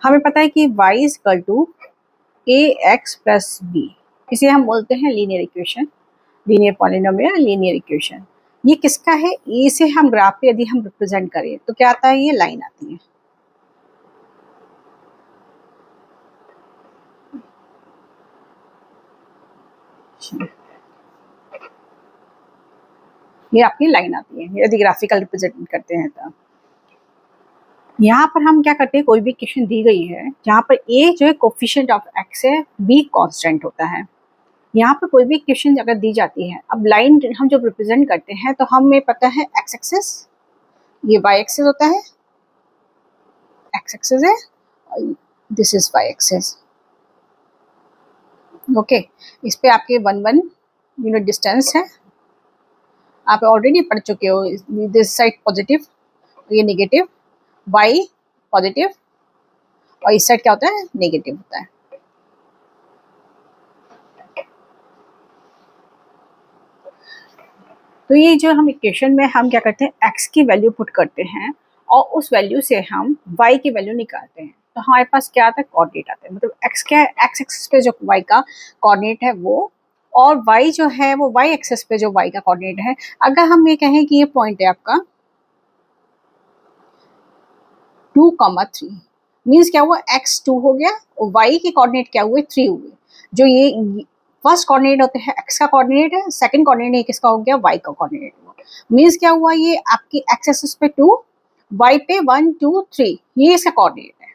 हमें पता है कि y is equal to a x plus b, इसे हम बोलते हैं linear equation, linear polynomial, linear equation. ये किसका है? ए से हम ग्राफ पे यदि हम रिप्रेजेंट करें तो क्या आता है? ये लाइन आती है। ये आपकी लाइन आती है यदि ग्राफिकल रिप्रेजेंट करते हैं तो। यहाँ पर हम क्या करते हैं, कोई भी इक्वेशन दी गई है जहाँ पर ए जो है कोफिशिएंट ऑफ एक्स है, बी कांस्टेंट होता है। यहाँ पर कोई भी इक्वेशन अगर दी जाती है, अब लाइन हम जब रिप्रेजेंट करते हैं तो हमें पता है एक्स एक्सिस, ये वाई एक्सिस होता है, एक्स एक्सिस है, this is y axis. Okay, इस पे आपके 1 यूनिट डिस्टेंस है, आप ऑलरेडी पढ़ चुके हो। दिस साइड पॉजिटिव, ये नेगेटिव, वाई पॉजिटिव, और इस साइड क्या होता है? नेगेटिव होता है। तो ये जो हम इक्वेशन में हम क्या करते हैं, x की वैल्यू पुट करते हैं और उस वैल्यू से हम y की वैल्यू निकालते हैं, तो हमारे पास क्या आता है? कोऑर्डिनेट आता है। मतलब x क्या है? x एक्सिस पे जो y का कोऑर्डिनेट है वो, और y जो है वो y एक्सिस पे जो y का कोऑर्डिनेट है। अगर हम ये कहें कि ये पॉइंट है आपका 2,3, मीन्स क्या हुआ? x 2 हो गया और y के कोऑर्डिनेट क्या हुए? 3 हुए। जो ये फर्स्ट कोऑर्डिनेट होते हैं x का कोऑर्डिनेट है, सेकंड कोऑर्डिनेट किसका हो गया? y का कोऑर्डिनेट हुआ। मीन्स क्या हुआ? ये आपकी x एक्सिस पे 2, y पे 1 2 3, ये इसका कोऑर्डिनेट है।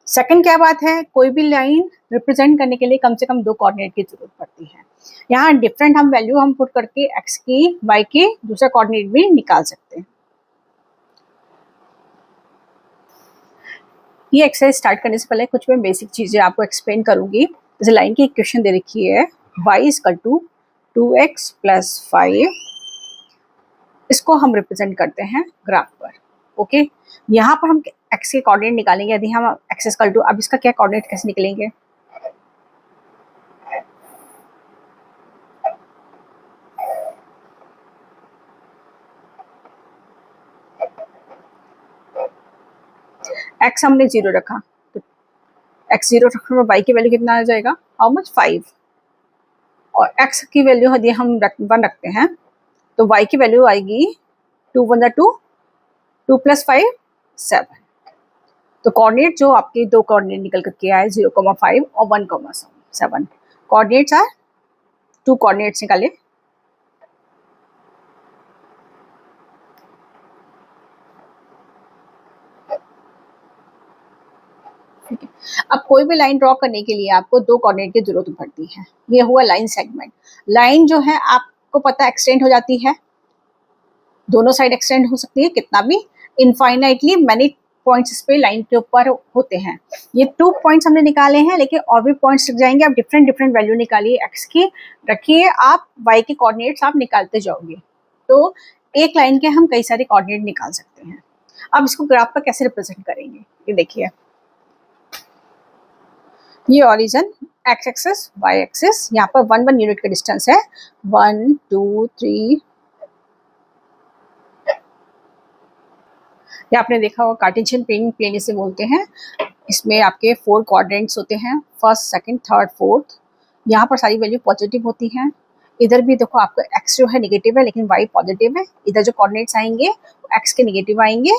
सेकंड क्या बात है, कोई भी लाइन रिप्रेजेंट करने के लिए कम से कम 2 कोऑर्डिनेट की जरूरत पड़ती है। यहाँ डिफरेंट हम वैल्यू हम पुट करके x की y की दूसरा कोऑर्डिनेट भी निकाल सकते हैं। ये एक्सरसाइज स्टार्ट करने से पहले कुछ मैं बेसिक चीजें आपको एक्सप्लेन करूंगी। जैसे लाइन की इक्वेशन दे रखी है y is equal to 2x plus 5, इसको हम रिप्रेजेंट करते हैं ग्राफ पर। ओके, यहाँ पर हम x के कोऑर्डिनेट निकालेंगे। यदि हम x इज इक्वल टू, अब इसका क्या कोऑर्डिनेट कैसे निकलेंगे? x हमने 0 रखा, तो x 0 रखने पर y की वैल्यू कितना आ जाएगा? How much? 5। और x की वैल्यू यदि हम 1 रखते हैं तो y की वैल्यू आएगी 2 1 2, 2 प्लस 5 7। तो कोऑर्डिनेट जो आपके दो कोऑर्डिनेट निकल करके आए 0,5 और 1,7, कोऑर्डिनेट्स आर 2 कोऑर्डिनेट्स निकाले। अब कोई भी लाइन ड्रॉ करने के लिए आपको 2 कोऑर्डिनेट की जरूरत पड़ती है। ये हुआ लाइन सेगमेंट। लाइन जो है आपको पता है एक्सटेंड हो जाती है, दोनों साइड एक्सटेंड हो सकती है कितना भी, इनफाइनाइटली मैनी पॉइंट्स इस पे लाइन के ऊपर होते हैं। ये 2 पॉइंट्स हमने निकाले हैं, लेकिन और भी पॉइंट्स लग जाएंगे। आप डिफरेंट डिफरेंट वैल्यू निकालिए एक्स की, रखिए, आप वाई के कोऑर्डिनेट्स आप निकालते जाओगे, तो एक लाइन के हम कई सारे कोऑर्डिनेट निकाल सकते हैं। अब इसको ग्राफ पर कैसे रिप्रेजेंट करेंगे, ये देखिए। ये origin x axis, y axis, यहाँ पर 1 1 यूनिट का डिस्टेंस है, 1 2 3। ये आपने देखा होगा कार्टेशियन प्लेन, प्लेन इसे बोलते हैं। इसमें आपके 4 क्वाड्रेंट्स होते हैं, फर्स्ट सेकंड थर्ड फोर्थ। यहाँ पर सारी वैल्यू पॉजिटिव होती हैं। इधर भी देखो आपका x जो है नेगेटिव है, लेकिन y पॉजिटिव है। इधर जो कोऑर्डिनेट्स आएंगे x के नेगेटिव आएंगे,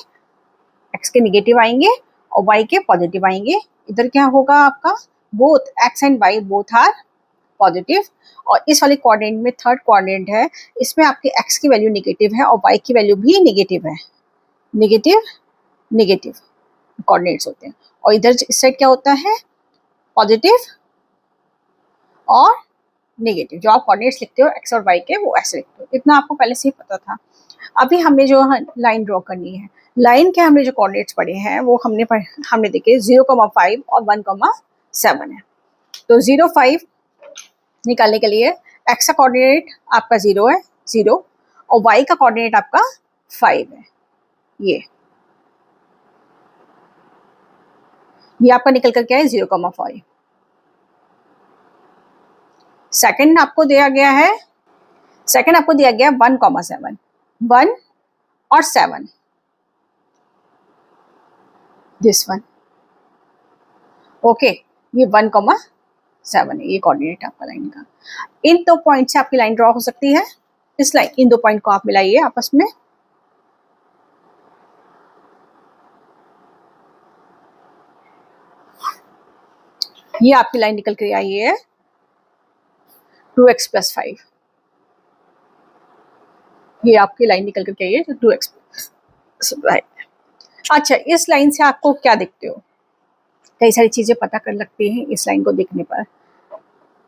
x के नेगेटिव आएंगे और y के पॉजिटिव आएंगे। इधर क्या होगा आपका? Both x and y both are positive. और इस वाले कोऑर्डिनेट में थर्ड कोऑर्डिनेट है, इसमें आपके x की वैल्यू नेगेटिव है और y की वैल्यू भी नेगेटिव है। नेगेटिव नेगेटिव कोऑर्डिनेट्स होते हैं। और इधर इस साइड क्या होता है? पॉजिटिव और नेगेटिव। जो आप कोऑर्डिनेट्स लिखते हो एक्स और वाई के, वो ऐसे लिखते हो। इतना आपको पहले से ही पता था। अभी हमें जो लाइन ड्रॉ करनी है, लाइन के हमने जो कोऑर्डिनेट्स पढ़े हैं वो हमने देखे 0,5 और 1,7 है। तो 0 5 निकालने के लिए एक्स का कोऑर्डिनेट आपका 0 है, 0, और वाई का कोऑर्डिनेट आपका 5 है। ये आपका निकल कर क्या है? 0,5। सेकंड आपको दिया गया है, 1,7, 1 और 7, दिस वन। ओके, ये 1,7 है, ये कोऑर्डिनेट आपका लाइन का। इन 2 पॉइंट से आपकी लाइन ड्रॉ हो सकती है। इस लाइन, इन 2 पॉइंट को आप मिलाइए आपस में। ये आपकी लाइन निकल कर आई है 2x + 5। ये आपकी लाइन निकल कर आई है 2x + 5। अच्छा, इस लाइन से आपको क्या देखते हो? कई सारी चीजें पता कर लगती हैं इस लाइन को देखने पर।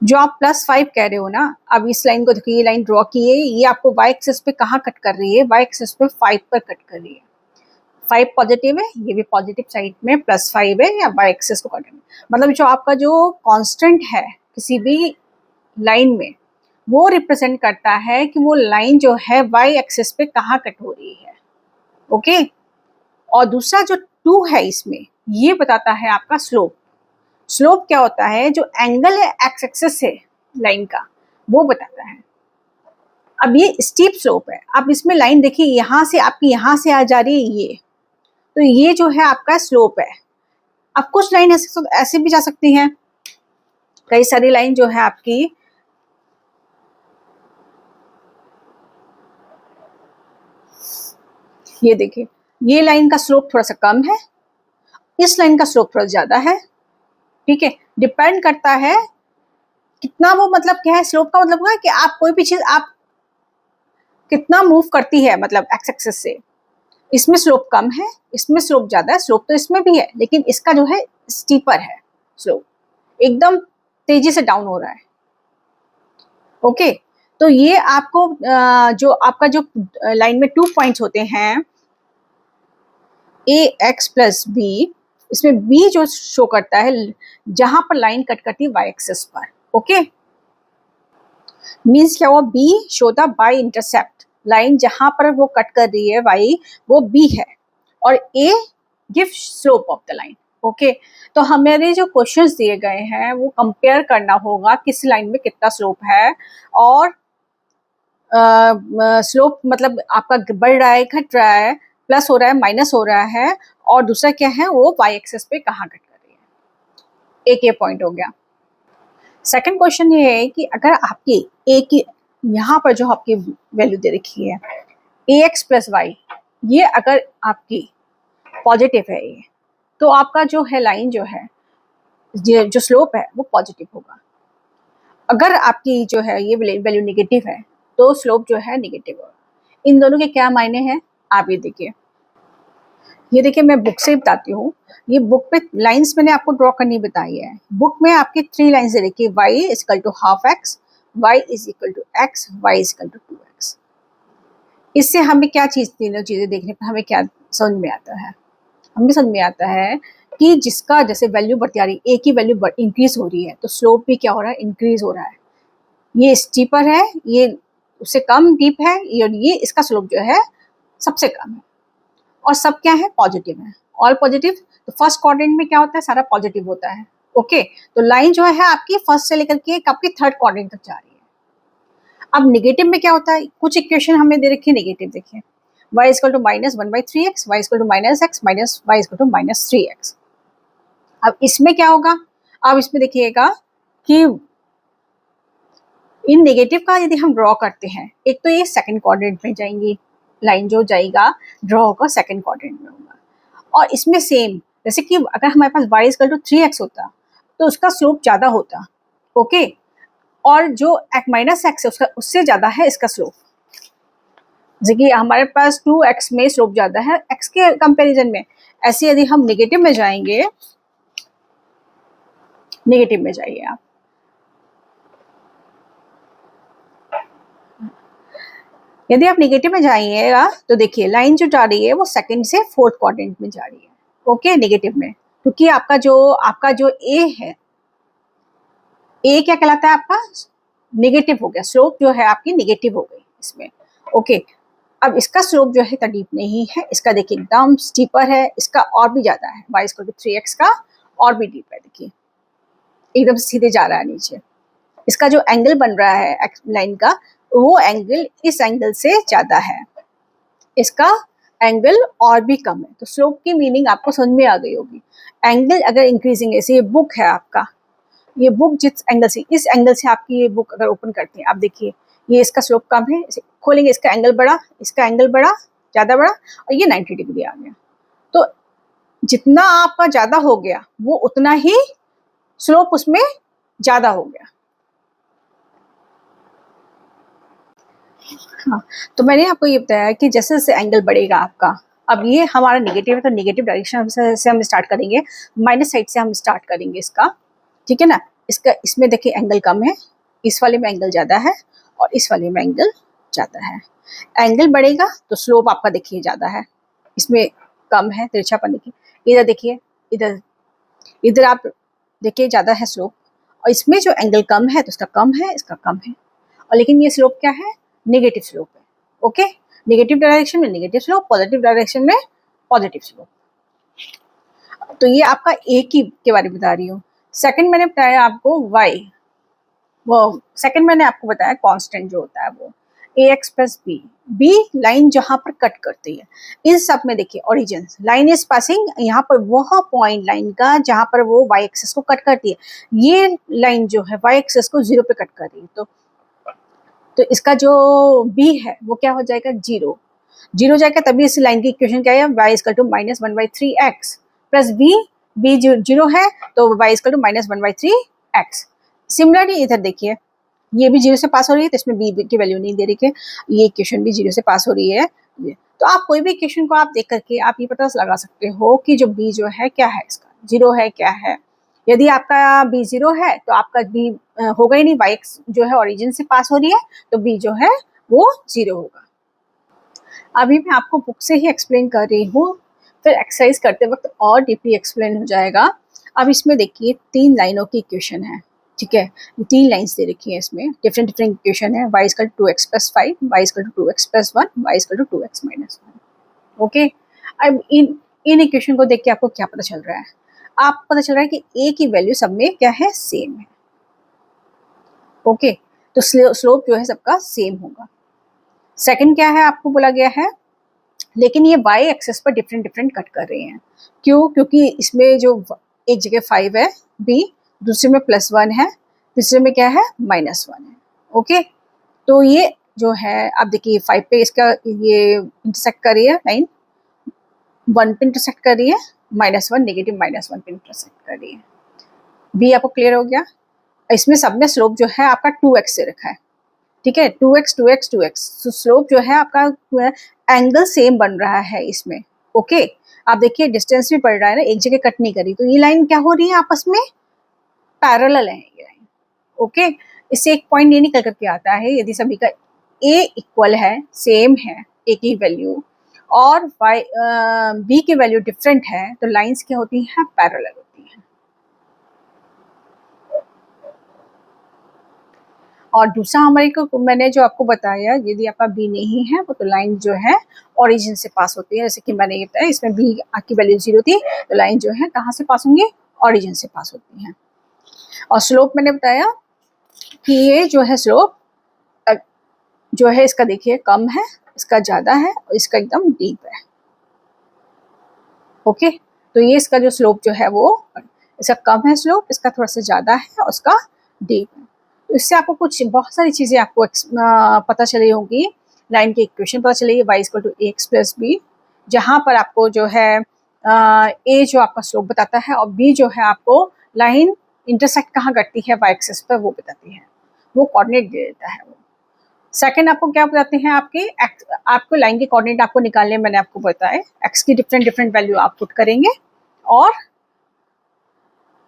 जो आप +5 कह रहे हो ना, अब इस लाइन को देखिए, ये लाइन ड्रॉ की है, ये आपको y एक्सिस पे कहाँ कट कर रही है? y एक्सिस पे 5 पर कट कर रही है। 5 पॉजिटिव है, ये भी पॉजिटिव साइड में +5 है, या y एक्सिस को कट कर, मतलब जो आपका जो कांस्टेंट है किसी भी लाइन में, वो रिप्रेजेंट करता है कि वो लाइन जो है y एक्सिस पे कहाँ कट हो रही है। ओके, और दूसरा जो 2 है इसमें, ये बताता है आपका स्लोप। स्लोप क्या होता है? जो एंगल है एक्स एक्सिस से लाइन का, वो बताता है। अब ये स्टीप स्लोप है। अब इसमें लाइन देखिए, यहाँ से आपकी यहाँ से आ जा रही है ये, तो ये जो है आपका स्लोप है। अब कुछ लाइन ऐसे भी जा सकती हैं, कई सारी लाइन जो है आपकी ये देखिए, ये लाइन का स्लोप थोड़ा सा कम है, इस लाइन का स्लोप थोड़ा ज्यादा है। ठीक है, डिपेंड करता है कितना वो, मतलब क्या है स्लोप का मतलब है कि आप कोई भी चीज आप कितना मूव करती है, मतलब एक्स एक्सिस से। इसमें स्लोप कम है, इसमें स्लोप ज्यादा है। स्लोप तो इसमें भी है, लेकिन इसका जो है स्टीपर है, स्लोप एकदम तेजी से डाउन हो रहा है। ओके, तो ये आपको जो आपका जो लाइन में 2 पॉइंट्स होते हैं ax + b, इसमें b जो शो करता है जहां पर लाइन कट करती है y एक्सिस पर। ओके, मीन्स क्या हुआ? b show the y intercept, line जहां पर वो कट कर रही है y, वो b है, और a give slope of the line. Okay, तो हमारे जो क्वेश्चंस दिए गए हैं वो कंपेयर करना होगा किस लाइन में कितना स्लोप है, और स्लोप मतलब आपका बढ़ रहा है, घट रहा है, प्लस हो रहा है, माइनस हो रहा है, और दूसरा क्या है, वो y एक्सिस पे कहाँ कट कर रही है। एक ये पॉइंट हो गया। सेकंड क्वेश्चन ये है कि अगर आपकी a की यहाँ पर जो आपकी वैल्यू दे रखी है ax + y, ये अगर आपकी पॉजिटिव है ये, तो आपका जो है लाइन जो है, जो स्लोप है वो पॉजिटिव होगा। अगर आपकी जो है ये वैल्यू नेगेटिव है, तो स्लोप जो है नेगेटिव होगा। इन दोनों के क्या मायने हैं आप ये देखिए। ये देखिए, मैं बुक से बताती हूँ। ये बुक पे लाइंस मैंने आपको ड्रॉ करनी बताई है। बुक में आपकी 3 लाइंस दे रखी है, y = ½ x, y = x, y = 2x। इससे हमें क्या चीज, तीनों चीजें देखने पर हमें क्या समझ में आता है? हमें समझ में आता है कि जिसका जैसे वैल्यू बढ़ती आ रही है, a की वैल्यू इंक्रीज हो रही है, तो स्लोप भी क्या हो रहा है? इंक्रीज हो रहा है। ये स्टीपर है, ये उससे कम डीप है, ये इसका स्लोप जो है सबसे कम है, और सब क्या है? पॉजिटिव है, ऑल पॉजिटिव। तो फर्स्ट क्वाड्रेंट में क्या होता है? सारा पॉजिटिव होता है। ओके, तो लाइन जो है आपकी फर्स्ट से लेकर के आपकी थर्ड क्वाड्रेंट तक जा रही है। अब नेगेटिव में क्या होता है? कुछ इक्वेशन हमें दे रखी है नेगेटिव, देखिए y = -1/3x, y = -x, y = -3x। अब इसमें क्या होगा? अब इसमें देखिएगा कि इन नेगेटिव का यदि हम ड्रॉ करते हैं, एक तो ये सेकंड क्वाड्रेंट में जाएंगी, लाइन जो जाएगा ड्रॉ होगा सेकंड क्वाड्रेंट में होगा। और इसमें सेम, जैसे कि अगर हमारे पास y = 3x होता, तो उसका स्लोप ज्यादा होता। ओके, और जो -x है उसका, उससे ज्यादा है इसका स्लोप। जैसे कि हमारे पास 2x में स्लोप ज्यादा है x के कंपैरिजन में। ऐसे यदि हम नेगेटिव में जाएंगे, नेगेटिव में जाइए आप, यदि आप नेगेटिव में जाइएगा तो देखिए लाइन जो जा रही है वो सेकंड से फोर्थ क्वाड्रेंट में जा रही है। ओके, नेगेटिव में, क्योंकि आपका जो ए है, ए क्या कहलाता है आपका? नेगेटिव हो गया, स्लोप जो है आपकी नेगेटिव हो गई इसमें। ओके, अब इसका स्लोप जो है इतना डीप नहीं है, इसका देखिए एकदम स्टीपर है, इसका और भी ज्यादा है, y = 3x का और भी डीप है, देखिए एकदम सीधे जा रहा है नीचे। इसका जो एंगल बन रहा है लाइन का, वो एंगल इस एंगल से ज्यादा है, इसका एंगल और भी कम है। तो स्लोप की मीनिंग आपको समझ में आ गई होगी। एंगल अगर इंक्रीजिंग है, जैसे ये बुक है आपका, ये बुक जिस एंगल से, इस एंगल से आपकी ये बुक अगर ओपन करते हैं, आप देखिए ये इसका स्लोप कम है, इसे खोलेंगे इसका एंगल बढ़ा, इसका एंगल बढ़ा, ज़्यादा बढ़ा, और ये 90 डिग्री आ गया। तो जितना आपका ज़्यादा हो गया वो उतना ही स्लोप उसमें ज़्यादा हो गया। हाँ, तो मैंने आपको ये बताया कि जैसे जैसे एंगल बढ़ेगा आपका, अब ये हमारा नेगेटिव है तो नेगेटिव डायरेक्शन से हम स्टार्ट करेंगे, माइनस साइड से हम स्टार्ट करेंगे इसका, ठीक है ना। इसका इसमें देखिए एंगल कम है, इस वाले में एंगल ज़्यादा है, और इस वाले में एंगल ज़्यादा है। एंगल बढ़ेगा तो स्लोप आपका देखिए ज़्यादा है, इसमें कम है, तिरछापन देखिए इधर, देखिए इधर, इधर आप देखिए ज़्यादा है स्लोप, और इसमें जो एंगल कम है तो इसका कम है, इसका कम है, और लेकिन ये स्लोप क्या है, नेगेटिव स्लोप है। ओके, नेगेटिव डायरेक्शन में नेगेटिव स्लोप, पॉजिटिव डायरेक्शन में पॉजिटिव स्लोप। तो ये आपका ए की के बारे में बता रही हूँ। सेकंड मैंने बताया आपको वाई, वो सेकंड मैंने आपको बताया कांस्टेंट जो होता है वो A x plus B, B line जहां पर कट करती है, इस सब में देखिए ओरिजिन लाइन इज पासिंग, यहाँ पर वह पॉइंट लाइन का जहां पर वो वाई एक्सिस को कट करती है, ये लाइन जो है वाई एक्सिस को 0 पे कट कर रही है, तो इसका जो बी है वो क्या हो जाएगा, 0 0 जाएगा, तभी इस लाइन की इक्वेशन क्या है, y equal to -1/3x plus b 0 है तो y equal to -1/3x। Similarly इधर देखिए ये भी 0 से पास हो रही है तो इसमें b की वैल्यू नहीं दे रही है, ये इक्वेशन भी 0 से पास हो रही है। तो आप कोई भी इक्वेशन को आप देख करके आप ये पता लगा सकते हो कि जो b जो है क्या है, इसका 0 है क्या है। यदि आपका b 0 है तो आपका b होगा ही नहीं, y जो है ओरिजिन से पास हो रही है तो b जो है वो 0 होगा। अभी मैं आपको बुक से ही एक्सप्लेन कर रही हूँ, फिर एक्सरसाइज करते वक्त और डीपली एक्सप्लेन हो जाएगा। अब इसमें देखिए 3 लाइनों की इक्वेशन है, ठीक है, 3 लाइन्स दे रखी है, इसमें डिफरेंट डिफरेंट इक्वेशन है, y equal to 2x plus 5, y equal to 2x plus 1, y equal to 2x minus 1। Okay, अब इन इक्वेशन को देख के आपको क्या पता चल रहा है, आप पता चल रहा है कि a की वैल्यू सब में क्या है, सेम है। ओके, तो स्लोप जो है सबका सेम होगा। सेकंड क्या है, आपको बोला गया है लेकिन ये y एक्सेस पर डिफरेंट डिफरेंट कट कर रहे हैं, क्यों, क्योंकि इसमें जो एक जगह 5 है b, दूसरे में +1 है, तीसरे में क्या है -1 है। ओके, तो ये जो है आप देखिए 5 पे इसका ये इंटरसेक्ट कर रही है लाइन, 1 पे इंटरसेक्ट कर रही है, -1 नेगेटिव -1 पे इंटरसेक्ट कर रही है। b आपको क्लियर हो गया। इसमें सब में स्लोप जो है आपका 2x से रखा है, ठीक है, 2x 2x 2x, तो स्लोप जो है आपका एंगल सेम बन रहा है इसमें। ओके, आप देखिए डिस्टेंस भी बढ़ रहा है ना, एक जगह कट नहीं करी, तो ये लाइन क्या हो रही है, आपस में पैरेलल है ये लाइन। ओके, इससे एक पॉइंट ये निकल करके आता है, यदि सभी का a इक्वल है, सेम है a की वैल्यू, और b की वैल्यू डिफरेंट है, तो लाइंस क्या होती हैं, पैरेलल होती हैं। और दूसरा हमारे को मैंने जो आपको बताया, यदि आपका बी नहीं है वो तो लाइन जो है ओरिजिन से पास होती है, जैसे कि मैंने ये बताया इसमें बी की वैल्यू 0 थी, तो लाइन जो है कहाँ से पास होंगी, ओरिजिन से पास होती है। और स्लोप मैंने बताया कि ये जो है स्लोप जो है इसका देखिए कम है, इसका ज़्यादा है, और इसका एकदम डीप है। ओके, तो ये इसका जो स्लोप जो है वो इसका कम है स्लोप, इसका थोड़ा सा ज़्यादा है, और उसका डीप है। तो इससे आपको कुछ बहुत सारी चीज़ें आपको पता चली होंगी, लाइन की इक्वेशन पता चलेगी, y equal to ax plus b, जहाँ पर आपको जो है a जो आपका स्लोप बताता है, और b जो है आपको लाइन इंटरसेक्ट कहाँ करती है y एक्सिस पर वो बताती है, वो कोऑर्डिनेट दे देता है वो। सेकंड आपको क्या बताते हैं, आपको लाइन के कोऑर्डिनेट आपको निकालने, मैंने आपको बताया x की डिफरेंट डिफरेंट वैल्यू आप पुट करेंगे और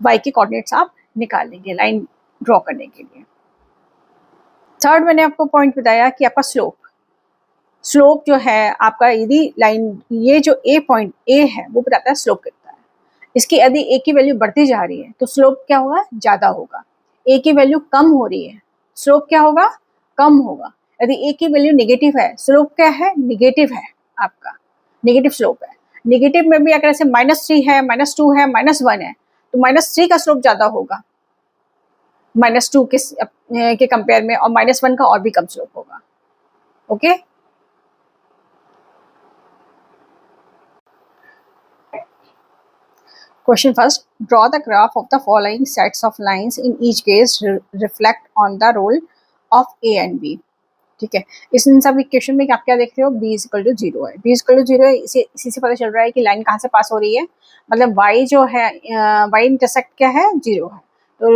y के कोऑर्डिनेट्स आप निकाल लेंगे लाइन ड्रॉ करने के लिए। थर्ड मैंने आपको पॉइंट बताया कि आपका स्लोप जो है आपका, यदि लाइन ये जो ए पॉइंट ए है वो बताता है स्लोप कितना है, इसकी यदि ए की वैल्यू बढ़ती जा रही है तो स्लोप क्या होगा, ज़्यादा होगा। ए की वैल्यू कम हो रही है, स्लोप क्या होगा, कम होगा। यदि ए की वैल्यू नेगेटिव है, स्लोप क्या है, नेगेटिव है, आपका नेगेटिव स्लोप है। नेगेटिव में भी अगर ऐसे -3 है, -2 है, -1 है, तो -3 का स्लोप ज़्यादा होगा -2 के कंपेयर में, और -1 का और भी कम स्लोप होगा। Okay, question first, draw the graph of the following sets of lines in each case reflect on the role of a and b. ठीक है, इस इन सब इक्वेशन में आप क्या देख रहे हो, b इक्वल टू जीरो है। b इक्वल टू जीरो है, इसी से पता चल रहा है कि लाइन कहाँ से पास हो रही है, मतलब y जो है y इंटरसेक्ट क्या है, जीरो है। तो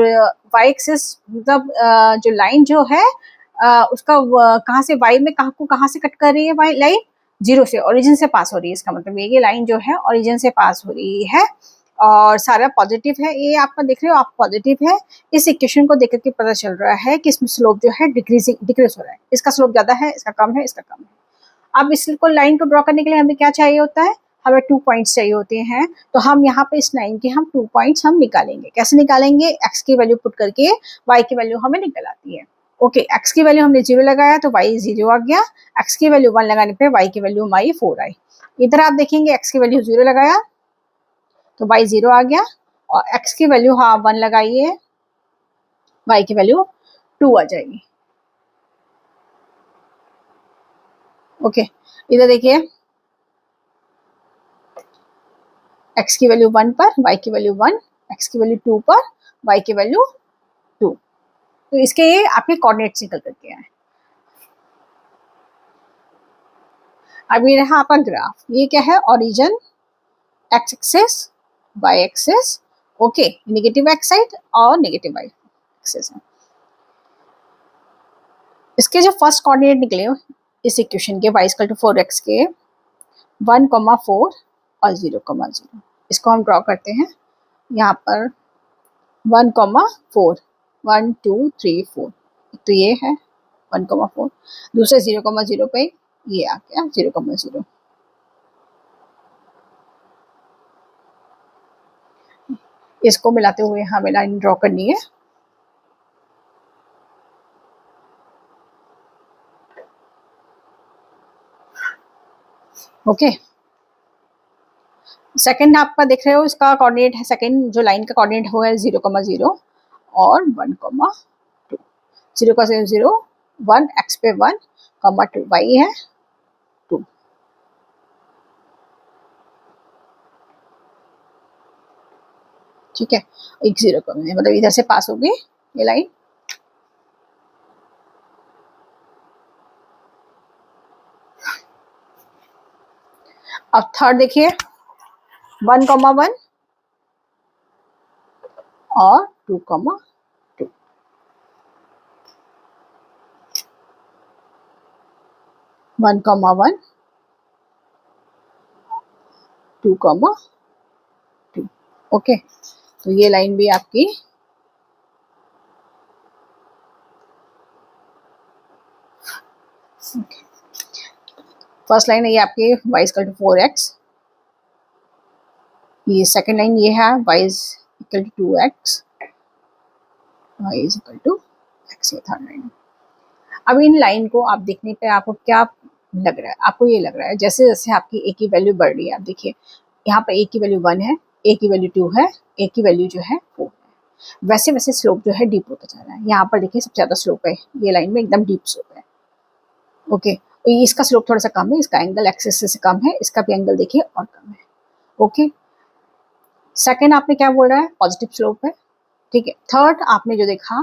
y एक्सिस मतलब जो लाइन जो है उसका कहाँ से y में कहाँ से कट कर रही है, y लाइन जीरो से, ओरिजिन से पास हो रही है। इसका मतलब ये लाइन जो है ओरिजिन से पास हो रही है और सारा पॉजिटिव है। ये आपका देख रहे हो आप, पॉजिटिव है। इस इक्वेशन को देख करके पता चल रहा है कि इसमें स्लोप जो है डिक्रीज हो रहा है। इसका स्लोप ज्यादा है, इसका कम है, इसका कम है। अब इसको लाइन को ड्रॉ करने के लिए हमें क्या चाहिए होता है, हमें 2 पॉइंट्स चाहिए होते हैं। तो हम यहाँ पे इस लाइन के हम 2 पॉइंट्स हम निकालेंगे। कैसे निकालेंगे, x की वैल्यू पुट करके y की वैल्यू हमें निकल आती है। ओके, x की वैल्यू हमने 0 लगाया तो y 0 आ गया, x की वैल्यू 1 लगाने पे y की वैल्यू हमारी 4 आई। इधर आप देखेंगे x की वैल्यू 0 लगाया तो y 0 आ गया, और x की वैल्यू हाँ 1 लगाइए, y की वैल्यू 2 आ जाएगी। ओके, इधर देखिए x की वैल्यू 1 पर, y की वैल्यू 1, x की वैल्यू 2 पर, y की वैल्यू 2। तो इसके ये आपके कोऑर्डिनेट्स निकल करके आए। अब ये रहा आपका ग्राफ, ये क्या है, origin, x axis, y axis, okay, negative x side और नेगेटिव y एक्सिस है। इसके जो फर्स्ट कोऑर्डिनेट निकले इस इक्वेशन के, y इक्वल टू 4x के 1,4 और 0,0, इसको हम ड्रॉ करते हैं। यहाँ पर 1,4, 1 2 3 4, तो ये है 1,4, दूसरे 0,0 पे ये आ गया 0,0। इसको मिलाते हुए हमें लाइन ड्रॉ करनी है। ओके, सेकंड आपका देख रहे हो, इसका कोऑर्डिनेट है, सेकंड जो लाइन का कोऑर्डिनेट हुआ है 0,0 और 1,2, 0,0 1, x पे 1, 2 y है 2। ठीक है, एक 0 मतलब इधर से पास होगी ये लाइन। अब थर्ड देखिए 1,1 और 2,2, 1,1 2,2। ओके, तो ये लाइन भी आपकी फर्स्ट लाइन है, ये आपकी y इक्वल टू 4x, ये सेकंड लाइन ये है y equal to 2x, y equal to x, ये थर्ड लाइन। अब इन लाइन को आप देखने पे आपको क्या लग रहा है, आपको ये लग रहा है जैसे जैसे आपकी a की वैल्यू बढ़ रही है। आप देखिए यहाँ पर a की वैल्यू 1 है, a की वैल्यू 2 है, a की वैल्यू जो है 4 है, वैसे वैसे स्लोप जो है डीप होता जा रहा है। यहाँ पर देखिए सबसे ज्यादा स्लोप है, ये लाइन में एकदम डीप स्लोप है। ओके, तो इसका स्लोप थोड़ा सा कम है, इसका एंगल एक्सिस से कम है, इसका भी एंगल देखिए और कम है। ओके, सेकेंड आपने क्या बोल रहा है, पॉजिटिव स्लोप है। ठीक है, थर्ड आपने जो देखा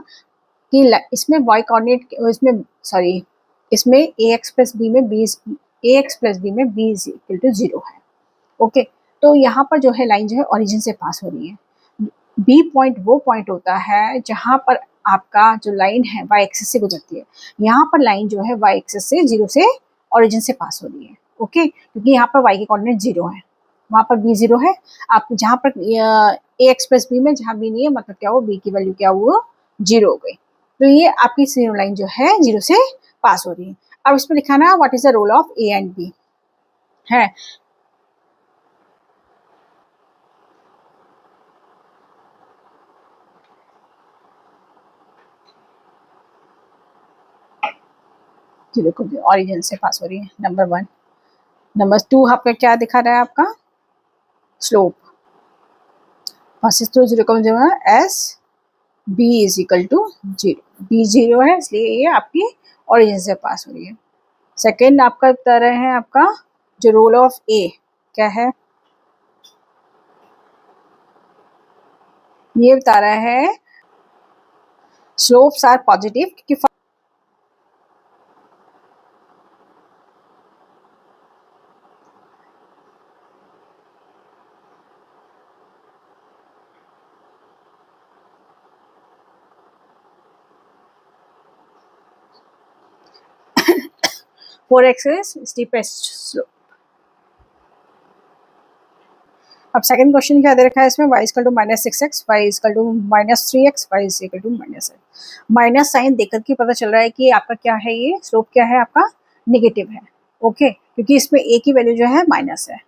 कि इसमें y कोऑर्डिनेट, इसमें सॉरी इसमें ax प्लस b में ax प्लस b में b इज इक्वल टू 0 है। ओके, तो यहाँ पर जो है लाइन जो है ओरिजिन से पास हो रही है। बी पॉइंट वो पॉइंट होता है जहाँ पर आपका जो लाइन है y एक्सिस से गुजरती है। यहाँ पर लाइन जो है y एक्सिस से 0 से ओरिजिन से पास हो रही है। ओके, क्योंकि यहाँ पर y के कोऑर्डिनेट 0 है, वहाँ पर b 0 है। आप जहाँ पर ए एक्स प्लस बी में जहाँ b नहीं है, मतलब क्या हो, b की वैल्यू क्या हुआ, 0 हो गई। तो ये आपकी सेम लाइन जो है 0 से पास हो रही है। अब इसमें लिखाना what is the role of a and b है। देखो ऑरिजिन से पास हो रही है, नंबर 1। नंबर 2 आपका क्या दिखा रहा है, आपका slope passes through 0,0 as b is equal to 0, b 0 है इसलिए ये आपकी ओरिजिन से पास हो रही है। सेकेंड आपका बता रहे हैं आपका जो रोल ऑफ ए क्या है, ये बता रहा है स्लोप्स आर पॉजिटिव क्योंकि four x is steepest slope. अब सेकंड क्वेश्चन क्या दे रखा है इसमें, y equal to minus six x, y equal to minus three x, y equal to minus minus sign देख करके पता चल रहा है कि आपका क्या है, ये स्लोप क्या है आपका, निगेटिव है। ओके, क्योंकि इसमें a की वैल्यू जो है माइनस है।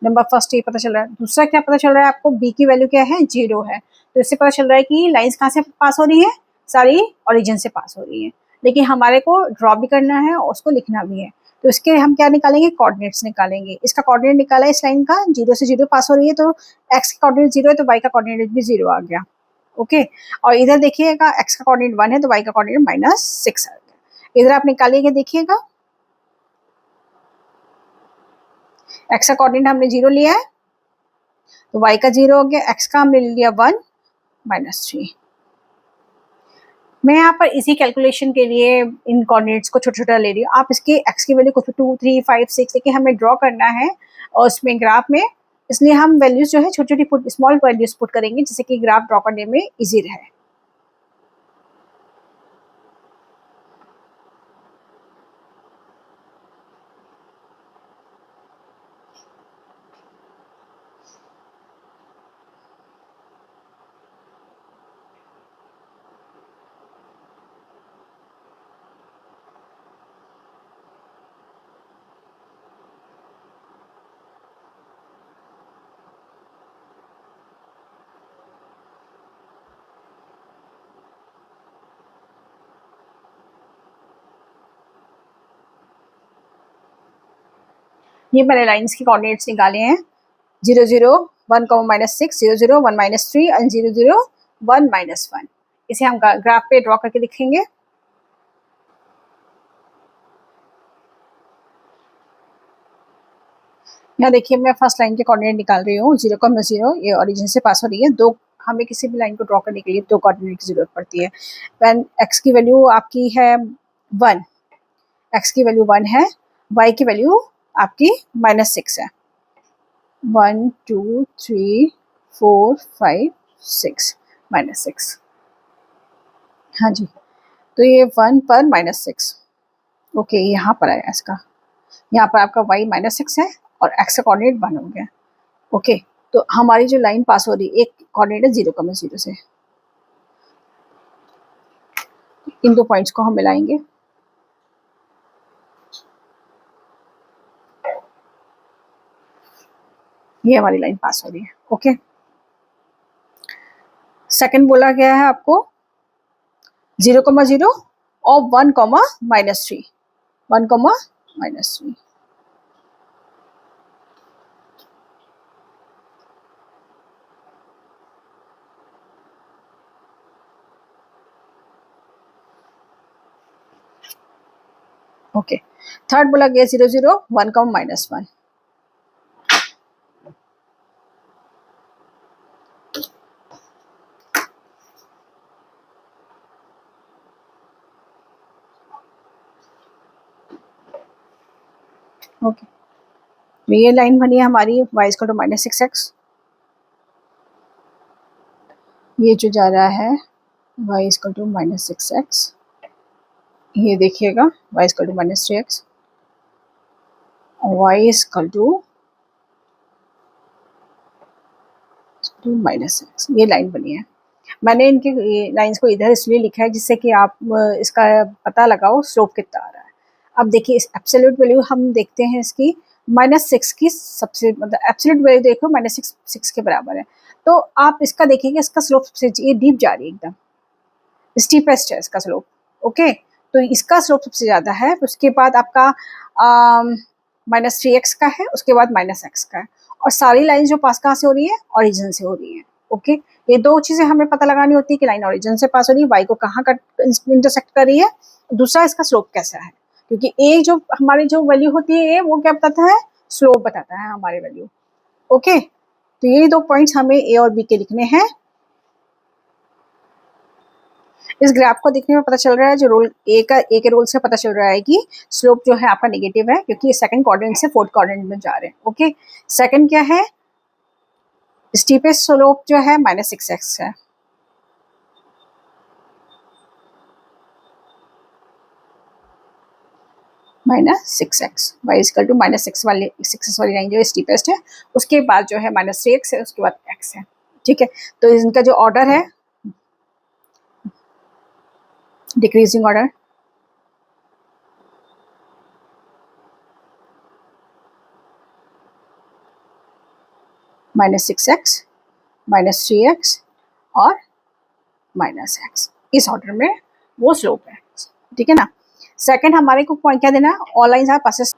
नंबर फर्स्ट ये पता चल रहा है। दूसरा क्या पता चल रहा है आपको, b की वैल्यू क्या है, जीरो है। तो इससे पता चल रहा है कि लाइंस कहाँ से पास हो रही है, सारी ओरिजिन से पास हो रही है। लेकिन हमारे को ड्रॉ भी करना है और उसको लिखना भी है, तो इसके हम क्या निकालेंगे, कोऑर्डिनेट्स निकालेंगे। इसका कोऑर्डिनेट निकाला है इस लाइन का, जीरो से जीरो पास हो रही है, तो एक्स का कोऑर्डिनेट जीरो है तो वाई का कोऑर्डिनेट भी जीरो आ गया। ओके, और इधर देखिएगा एक्स का कोऑर्डिनेट वन है तो वाई का कोऑर्डिनेट माइनस सिक्स आ गया। इधर आप निकालिएगा, देखिएगा एक्स का कोऑर्डिनेट हमने जीरो लिया है तो y का जीरो हो गया, x का हमने ले लिया वन माइनस थ्री। मैं यहाँ पर इसी कैलकुलेशन के लिए इन कोऑर्डिनेट्स को छोटा छोटा ले रही हूँ। आप इसके x की वैल्यू कुछ टू थ्री फाइव सिक्स, लेकिन हमें ड्रॉ करना है और उसमें ग्राफ में, इसलिए हम वैल्यूज जो है छोटी छोटी पुट स्मॉल वैल्यूज पुट करेंगे जिससे कि ग्राफ ड्रॉ करने में इजी रहे। ये मैंने लाइन्स के कोऑर्डिनेट्स निकाले हैं, zero zero one comma minus six, zero zero one minus three and zero zero one minus one. इसे हम ग्राफ पे ड्रॉ करके दिखेंगे। यहाँ देखिए मैं फर्स्ट लाइन के कोऑर्डिनेट निकाल रही हूँ, जीरो कॉमा जीरो, ये ओरिजिन से पास हो रही है। दो, हमें किसी भी लाइन को ड्रॉ करने के लिए दो कोऑर्डिनेट की जरूरत पड़ती है। व्हेन एक्स की वैल्यू आपकी है वन, एक्स की वैल्यू वन है, वाई की वैल्यू आपकी माइनस सिक्स है। One two three four five six, minus six. हाँ जी, तो ये वन पर माइनस सिक्स। ओके, यहाँ पर आया इसका, यहाँ पर आपका वाई माइनस सिक्स है और एक्स का कोऑर्डिनेट वन हो गया। ओके, तो हमारी जो लाइन पास हो रही है, एक कोऑर्डिनेट है जीरो कॉमा जीरो से, इन दो पॉइंट्स को हम मिलाएंगे। ये हमारी लाइन पास हो रही है। ओके, सेकंड बोला गया है आपको जीरो कॉमा जीरो और one comma minus three, one comma minus three. Okay, third बोला गया zero zero one comma minus one. Okay, तो ये लाइन बनी है हमारी y equal to minus six x. ये जो जा रहा है y equal to minus six x, ये देखिएगा y equal to minus three x, y equal to minus x. ये लाइन बनी है। मैंने इनके लाइंस को इधर इसलिए लिखा है जिससे कि आप इसका पता लगाओ स्लोप कितना आ रहा है। अब देखिए इस एब्सोल्यूट वैल्यू हम देखते हैं इसकी माइनस सिक्स की, सबसे मतलब एब्सोल्यूट वैल्यू देखो माइनस सिक्स सिक्स के बराबर है। तो आप इसका देखिएगा, इसका स्लोप सबसे ये डीप जा रही है, एकदम स्टीपेस्ट है इसका स्लोप। ओके, तो इसका स्लोप सबसे ज़्यादा है। उसके बाद आपका माइनस थ्री एक्स का है, उसके बाद माइनस एक्स का है, और सारी लाइन जो पास कहाँ से हो रही है, ओरिजिन से हो रही है। ओके, ये दो चीज़ें हमें पता लगानी होती है कि लाइन ओरिजिन से पास हो रही है, वाई को कहाँ इंटरसेक्ट कर रही है, दूसरा इसका स्लोप कैसा है, क्योंकि ए जो हमारी जो वैल्यू होती है ए, वो क्या बताता है, स्लोप बताता है हमारी वैल्यू। ओके, तो ये दो पॉइंट्स हमें ए और बी के लिखने हैं। इस ग्राफ को देखने में पता चल रहा है, जो रोल ए के रोल से पता चल रहा है कि स्लोप जो है आपका नेगेटिव है, क्योंकि ये सेकंड क्वाड्रेंट से फोर्थ क्वाड्रेंट में जा रहे हैं। ओके, सेकंड क्या है, स्टीपेस्ट स्लोप जो है -6x है। -6x, y इक्वल टू -6 वाली 6x वाली लाइन जो स्टीपेस्ट है, उसके बाद जो है -3x है, उसके बाद x है। ठीक है, तो इनका जो ऑर्डर है डिक्रीजिंग ऑर्डर, -6x, -3x और -x, इस ऑर्डर में वो स्लोप है। ठीक है ना। सेकंड हमारे को पॉइंट क्या देना है, all lines are passes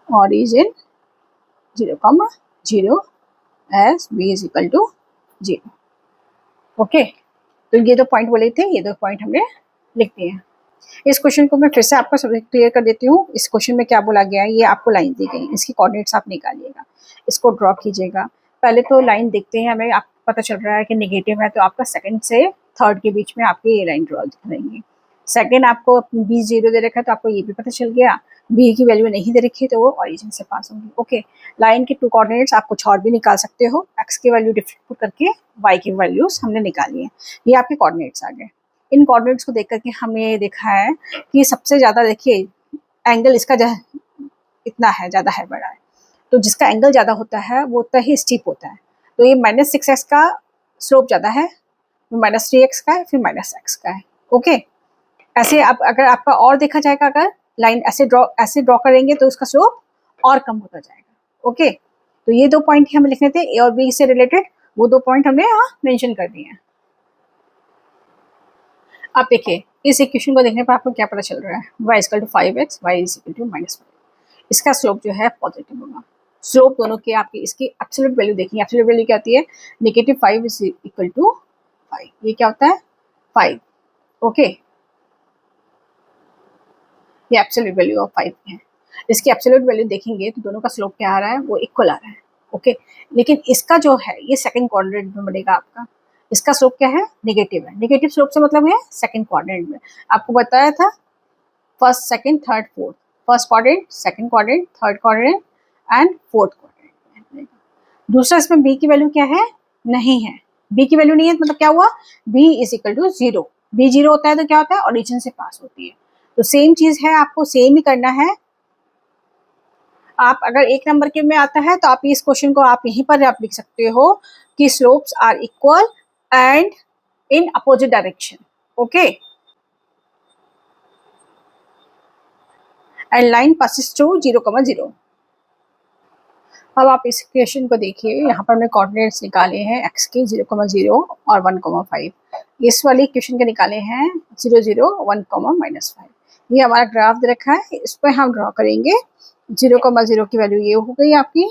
origin 0, 0 as b is equal to 0। Okay, तो ये दो पॉइंट बोले थे, ये दो पॉइंट हमने लिख दिए हैं। इस क्वेश्चन को मैं फिर से आपको क्लियर कर देती हूँ। इस क्वेश्चन में क्या बोला गया है, ये आपको लाइन दी गई, इसकी कोऑर्डिनेट्स आप निकालिएगा, इसको ड्रॉ कीजिएगा। पहले तो लाइन देखते हैं, हमें आपको पता चल रहा है कि नेगेटिव है, तो आपका सेकंड से थर्ड के बीच में आपकी ये लाइन ड्रॉ दिख रही है। सेकंड आपको बी 0 दे रखा है, तो आपको ये भी पता चल गया बी की वैल्यू नहीं दे रखी, तो वो ऑरिजिन से पास होंगी। ओके, लाइन के टू कोऑर्डिनेट्स आप कुछ और भी निकाल सकते हो, एक्स की वैल्यू डिफरेंट करके वाई की वैल्यूज हमने निकाली है, ये आपके कोऑर्डिनेट्स आ गए। इन कोऑर्डिनेट्स को देख करके हमने ये देखा है कि सबसे ज़्यादा देखिए एंगल इसका इतना है, ज़्यादा है, बड़ा है, तो जिसका एंगल ज़्यादा होता है वो उतना ही स्टीप होता है। तो ये -6x का स्लोप ज़्यादा है, -3x का है, फिर -x का है। ओके, ऐसे आप अगर आपका और देखा जाएगा, अगर लाइन ऐसे ड्रॉ करेंगे तो उसका स्लोप और कम होता जाएगा। ओके, तो ये दो पॉइंट हमें लिखने थे ए और बी से रिलेटेड, वो दो पॉइंट हमने यहाँ मेंशन कर दिए हैं। आप देखिए इस इक्वेशन को देखने पर आपको क्या पता चल रहा है, y equal to 5x, y is equal to -5, इसका स्लोप जो है पॉजिटिव होगा। स्लोप दोनों के आपकी इसकी एब्सोल्यूट वैल्यू देखेंगे, एब्सोल्यूट वैल्यू क्या होती है, -5 इज इक्वल टू 5, ये क्या होता है 5। ओके, ये एब्सोल्यूट वैल्यू ऑफ 5 है। इसकी एब्सोल्यूट वैल्यू देखेंगे तो दोनों का स्लोप क्या आ रहा है, वो इक्वल आ रहा है। ओके, लेकिन इसका जो है ये सेकंड क्वाड्रेंट में बनेगा आपका, इसका स्लोप क्या है, नेगेटिव है। नेगेटिव स्लोप से मतलब है सेकंड क्वाड्रेंट में, आपको बताया था first, second, third, fourth, first quadrant, second quadrant, third quadrant and fourth quadrant. दूसरा इसमें बी की वैल्यू क्या है, नहीं है, बी की वैल्यू नहीं है, मतलब क्या हुआ, b is equal to 0, b 0 होता है तो क्या होता है, ऑरिजिन से पास होती है। तो सेम चीज है, आपको सेम ही करना है। आप अगर एक नंबर के में आता है तो आप इस क्वेश्चन को आप यहीं पर आप लिख सकते हो कि slopes are equal and in opposite direction. Okay, and line passes through 0,0। अब आप इस क्वेश्चन को देखिए, यहाँ पर हमने कोऑर्डिनेट्स निकाले हैं एक्स के 0,0 और 1,5। इस वाली क्वेश्चन के निकाले हैं 0, 0, 1, -5। ये हमारा ग्राफ दे रखा है, इस पर हम ड्रॉ करेंगे। 0,0 की वैल्यू ये हो गई आपकी,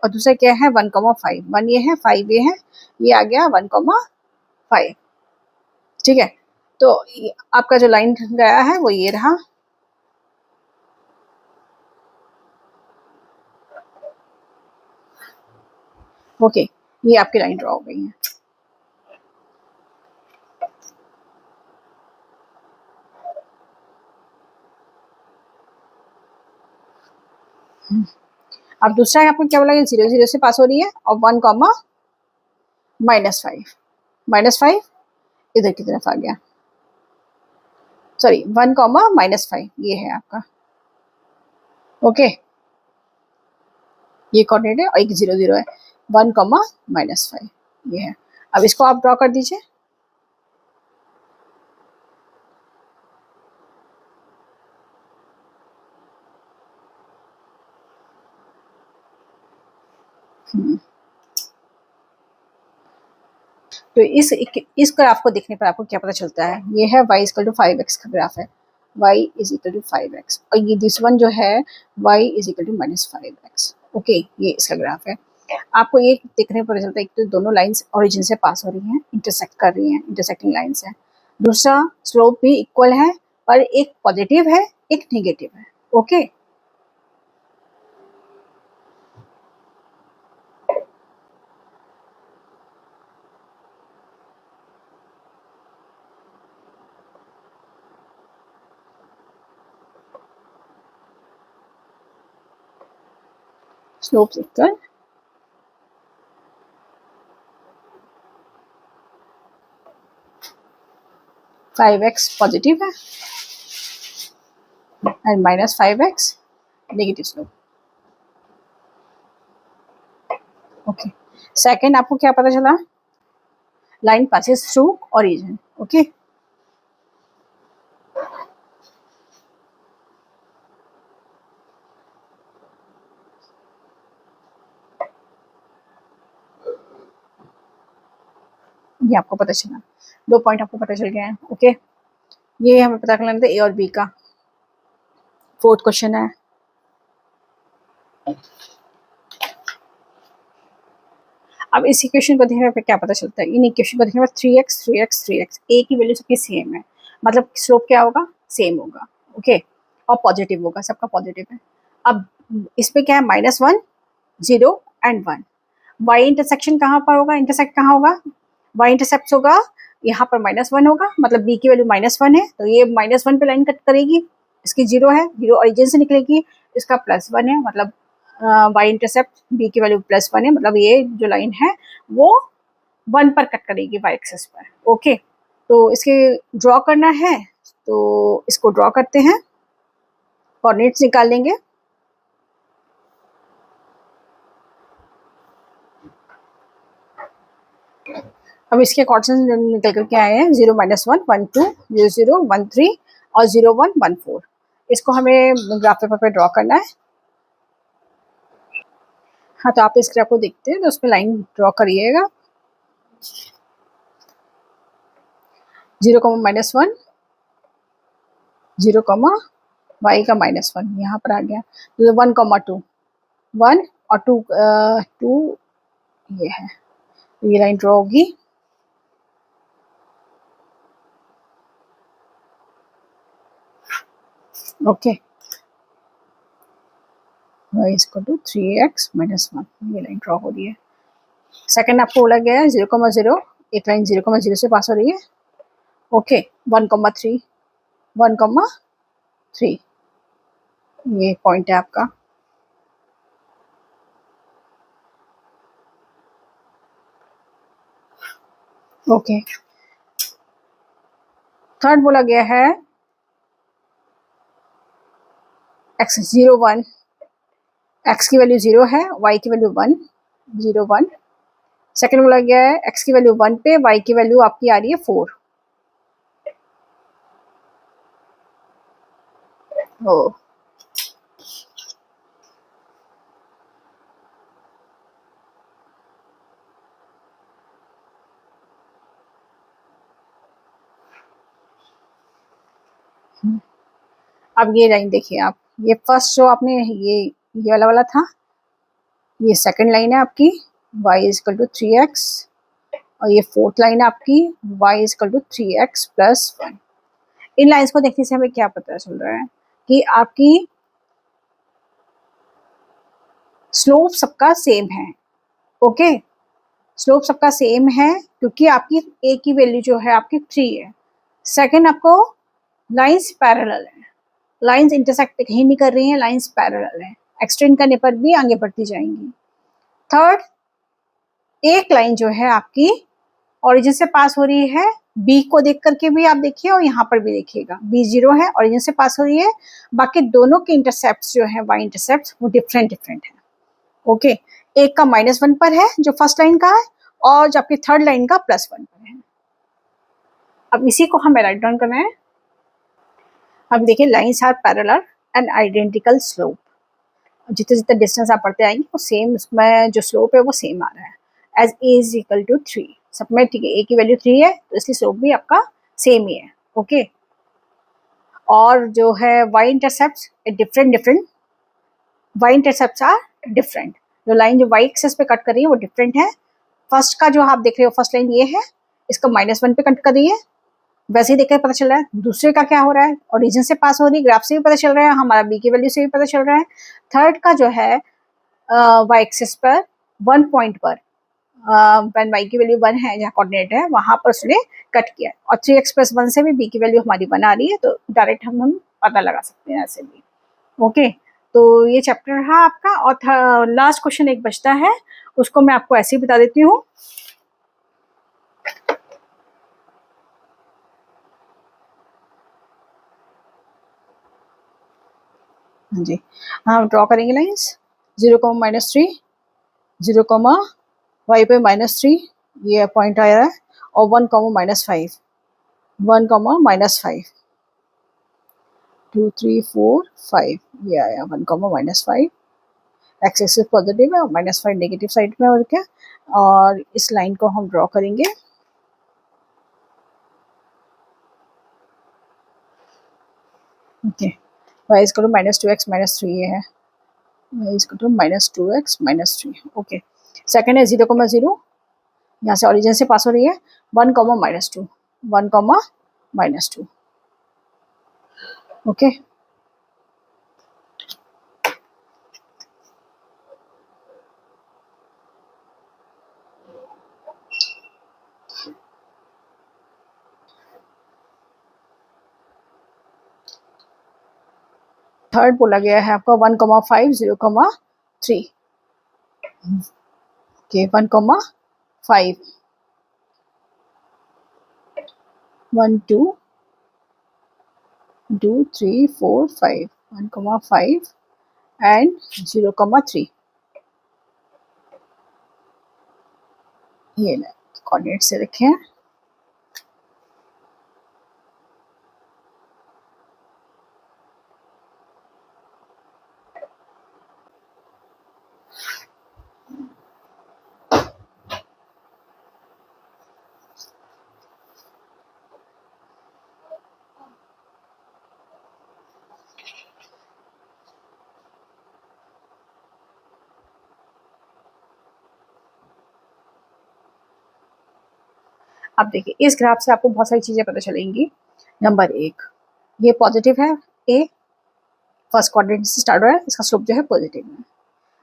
और दूसरा क्या है 1,5, 1 ये है, 5 ये है, ये आ गया 1,5। ठीक है, तो आपका जो लाइन गया है वो ये रहा। ओके, ये आपकी लाइन ड्रॉ हो गई है। अब दूसरा आपको क्या बोला, 0, 0 से पास हो रही है, और 1, -5, -5 इधर की तरफ आ गया, सॉरी 1, -5 ये है आपका। ओके, ये कोऑर्डिनेट है और एक 0, 0 है, 1, -5 ये है। अब इसको आप ड्रॉ कर दीजिए। तो इस ग्राफ को देखने पर आपको क्या पता चलता है, ये है y इक्वल टू 5x का ग्राफ है, y is equal to 5x, और ये दिस वन जो है y is equal to -5x। Okay, ये इसका ग्राफ है। आपको ये देखने पर चलता है, एक तो दोनों लाइंस ओरिजिन से पास हो रही हैं, इंटरसेक्ट कर रही हैं, इंटरसेक्टिंग लाइंस है। दूसरा स्लोप भी इक्वल है, और एक पॉजिटिव है, एक नेगेटिव है। Okay, slope equal 5x positive है and -5x negative slope. Okay, second आपको क्या पता चला? Line passes through origin. Okay, ये आपको पता चला, 2 पॉइंट आपको पता चल गए हैं। ओके, ये हमें पता करना था ए और बी का। फोर्थ क्वेश्चन है, अब इस इक्वेशन को देखने पर क्या पता चलता है? इन इक्वेशन को देखने पर 3x ए की वैल्यू सबकी सेम है, मतलब स्लोप क्या होगा? सेम होगा। ओके, और पॉजिटिव होगा, सबका पॉजिटिव है। अब इसमें क्या है? -1 0 एंड 1। वाई इंटरसेक्शन कहाँ पर होगा? इंटरसेक्ट कहाँ होगा? वाई इंटरसेप्ट होगा यहाँ पर, -1 होगा, मतलब बी की वैल्यू -1 है, तो ये -1 पे लाइन कट करेगी, इसकी 0 है, 0 ओरिजिन से निकलेगी, इसका +1 है, मतलब वाई इंटरसेप्ट बी की वैल्यू +1 है, मतलब ये जो लाइन है वो 1 पर कट करेगी वाई एक्सिस पर। ओके, तो इसके ड्रॉ करना है, तो इसको ड्रॉ करते हैं, कोऑर्डिनेट्स निकाल लेंगे। अब इसके कोऑर्डिनेट्स निकल करके आए हैं 0 -1 1 2 0 0 1 3 और 0 1 1 4। इसको हमें ग्राफ पेपर पे ड्रॉ करना है। हाँ, तो आप इस ग्राफ को देखते हैं तो उसमें लाइन ड्रॉ करिएगा। 0 -1 0 वाई का -1 यहाँ पर आ गया, तो 1 2 1 और 2 2 ये है, ये लाइन ड्रॉ होगी। Okay, y is equal to 3x minus 1, ये लाइन ड्रॉ हो रही है। सेकंड आपको बोला गया है 0 0, एक लाइन 0 0 से पास हो रही है। ओके, 1 3 1 3, ये पॉइंट है आपका। ओके, थर्ड बोला गया है x 0 1, x की वैल्यू 0 है, y की वैल्यू 1 0 1। सेकंड बोला गया है x की वैल्यू 1 पे, y की वैल्यू आपकी आ रही है 4। ओ, अब ये लाइन देखिए आप, ये फर्स्ट जो आपने ये वाला था, ये सेकंड लाइन है आपकी y is equal to 3x, और ये फोर्थ लाइन है आपकी y is equal to 3x plus 1। इन लाइंस को देखने से हमें क्या पता चल रहा है कि आपकी स्लोप सबका सेम है। ओके, स्लोप सबका सेम है क्योंकि आपकी a की वैल्यू जो है आपकी 3 है। सेकंड, आपको लाइंस पैरेलल है, लाइंस इंटरसेक्ट कहीं नहीं कर रही हैं, लाइंस पैरेलल है, एक्सटेंड करने पर भी आगे बढ़ती जाएंगी। थर्ड, एक लाइन जो है आपकी ओरिजिन से पास हो रही है, बी को देख करके भी आप देखिए और यहाँ पर भी देखिएगा, बी 0 है, ओरिजिन से पास हो रही है, बाकी दोनों के इंटरसेप्ट जो है वाई इंटरसेप्ट वो डिफरेंट है। ओके, एक का -1 पर है जो फर्स्ट लाइन का है, और जो आपकी थर्ड लाइन का +1 पर है। अब इसी को हमें राइट डाउन करना है। अब देखिए, lines are parallel and identical slope, जितने जितने डिस्टेंस आप पढ़ते आएंगे वो सेम, उसमें जो स्लोप है वो सेम आ रहा है, as a is equal to 3 सब में। ठीक है, ए की वैल्यू 3 है तो इसलिए स्लोप भी आपका सेम ही है। ओके, और जो है y intercept different y intercept are different, जो लाइन जो वाई एक्सिस पे कट कर रही है वो डिफरेंट है। फर्स्ट का जो आप देख रहे हो, फर्स्ट लाइन ये है, इसको -1 पे कट कर रही है, वैसे ही देखकर पता चल रहा है। दूसरे का क्या हो रहा है, ओरिजिन से पास हो रही है, ग्राफ से भी पता चल रहा है, हमारा बी की वैल्यू से भी पता चल रहा है। थर्ड का जो है वाई एक्सिस पर 1 पॉइंट पर व्हेन वाई की वैल्यू 1 है, जहाँ कोऑर्डिनेट है वहां पर उसने कट किया, और 3x + 1 से भी बी की वैल्यू हमारी 1 आ रही है, तो डायरेक्ट हम पता लगा सकते हैं ऐसे भी। ओके, तो ये चैप्टर रहा आपका, और लास्ट क्वेश्चन एक बचता है, उसको मैं आपको ऐसे ही बता देती हूँ। हाँ जी, हम ड्रॉ करेंगे लाइंस 0, -3, 0, y पे -3, ये पॉइंट आया है, और 1, -5, 1, -5, 2, 3, 4, 5, ये आया 1, -5, एक्स एक्सिस पॉजिटिव है और -5 नेगेटिव साइड में, और क्या, और इस लाइन को हम ड्रॉ करेंगे। ओके, y इज -2x -3 ये है, y is -2x -3। Okay, second है 0, यहाँ से ओरिजिन से पास हो रही है, 1, -2, 1, -2। ओके, थर्ड बोला गया है आपका 1, 5, 0, 3। Okay, 1, 5, 1, 2, 2, 3, 4, 5, 1, 5 and 0, 3। ये कोऑर्डिनेट से रखे हैं। अब देखिए, इस ग्राफ से आपको बहुत सारी चीजें पता चलेंगी। नंबर 1, ये पॉजिटिव है, ए फर्स्ट क्वाड्रेंट से स्टार्ट हो रहा है, इसका स्लोप जो है पॉजिटिव है।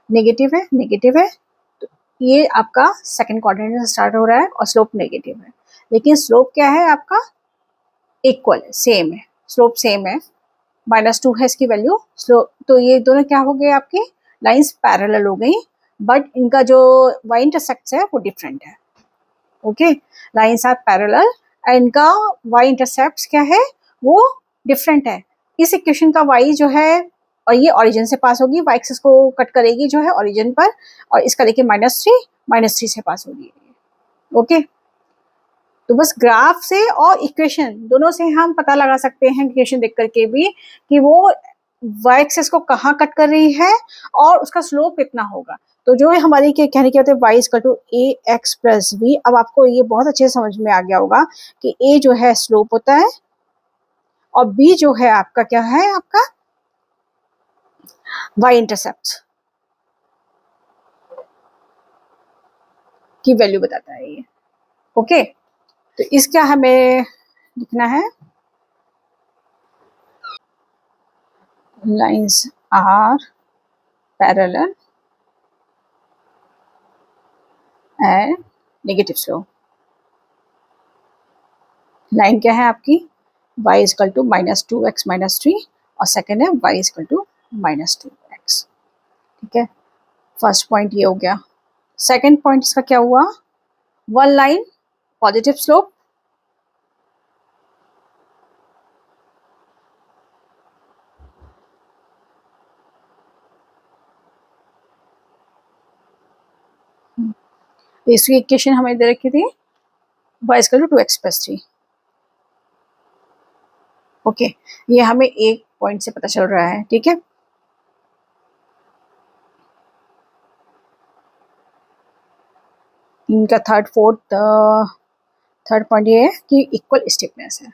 नेगेटिव है, नेगेटिव है, तो ये आपका सेकंड क्वाड्रेंट से स्टार्ट हो रहा है और स्लोप नेगेटिव है। लेकिन स्लोप क्या है आपका, इक्वल है, सेम है, स्लोप सेम है, -2 है इसकी वैल्यू। स्लोप तो ये दोनों क्या हो गए, आपकी लाइंस पैरेलल हो गई, बट इनका जो वाई इंटरसेक्ट है वो डिफरेंट है। Okay, lines are parallel and इनका वाई इंटरसेप्ट क्या है, वो डिफरेंट है। इस इक्वेशन का वाई जो है, और ये ओरिजिन से पास होगी, वाई एक्सिस को कट करेगी जो है ओरिजिन पर, और इसका देखिए -3 से पास होगी। ओके, तो बस ग्राफ से और इक्वेशन दोनों से हम पता लगा सकते हैं, इक्वेशन देख करके भी, कि वो वाई एक्सिस को कहाँ कट कर रही है और उसका स्लोप कितना होगा। तो जो है हमारी के कहने के होते हैं, y equal to a x plus b. अब आपको ये बहुत अच्छे से समझ में आ गया होगा कि ए जो है स्लोप होता है, और बी जो है आपका क्या है, आपका वाई इंटरसेप्ट की वैल्यू बताता है ये। ओके, तो इसका हमें लिखना है, lines are parallel and negative slope. Line क्या है आपकी, y इजकल टू -2x -3, और सेकेंड है y इजकल टू -2x। ठीक है, फर्स्ट पॉइंट ये हो गया। सेकेंड पॉइंट इसका क्या हुआ, वन लाइन पॉजिटिव स्लोप, इसकी इक्वेशन हमें दे रखी थी, y is equal to 2x + 3। Okay, ये हमें एक पॉइंट से पता चल रहा है। ठीक है, इनका थर्ड पॉइंट ये है कि इक्वल स्टिफनेस है।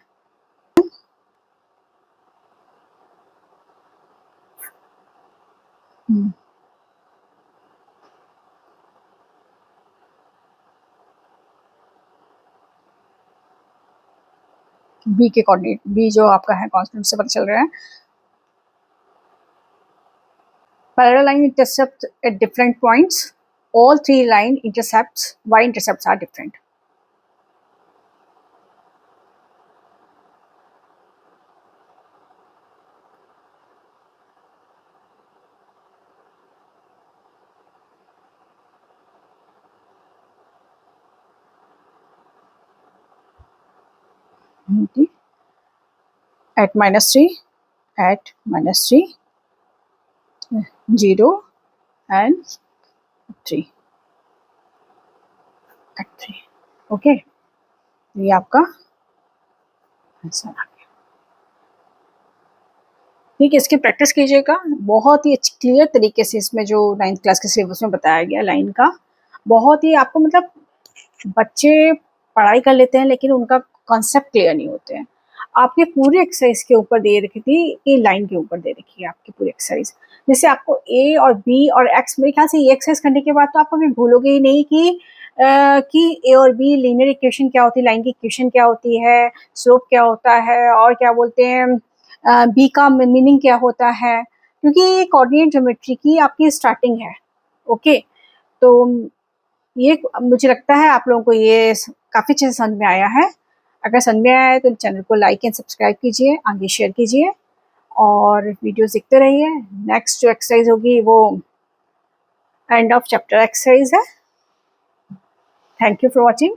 बी के कोऑर्डिनेट, बी जो आपका है कॉन्स्टेंट से पता चल रहा है। Parallel line intercept at different points, all three line intercepts, y intercepts are different. At -3, at -3, 0 and 3 at 3. Okay, ये आपका आंसर आ गया। ठीक है, इसकी प्रैक्टिस कीजिएगा। बहुत ही अच्छी क्लियर तरीके से इसमें जो 9th क्लास के सिलेबस में बताया गया लाइन का, बहुत ही आपको मतलब बच्चे पढ़ाई कर लेते हैं लेकिन उनका कॉन्सेप्ट क्लियर नहीं होते हैं। आपने पूरी एक्सरसाइज के ऊपर दे रखी थी, ये लाइन के ऊपर दे रखी है आपकी पूरी एक्सरसाइज। जैसे आपको ए और बी और एक्स, मेरे ख्याल से ये एक्सरसाइज करने के बाद तो आप कभी भूलोगे ही नहीं कि ए और बी लीनियर इक्वेशन क्या होती है, लाइन की इक्वेशन क्या होती है, स्लोप क्या होता है, और क्या बोलते हैं बी का मीनिंग क्या होता है, क्योंकि ये कोऑर्डिनेट ज्योमेट्री की आपकी स्टार्टिंग है। ओके, तो ये मुझे लगता है आप लोगों को ये काफ़ी अच्छे से समझ में आया है। अगर समझ में आया है तो चैनल को लाइक एंड सब्सक्राइब कीजिए, आगे शेयर कीजिए और वीडियोस देखते रहिए। नेक्स्ट जो एक्सरसाइज होगी वो एंड ऑफ चैप्टर एक्सरसाइज है। Thank you for watching.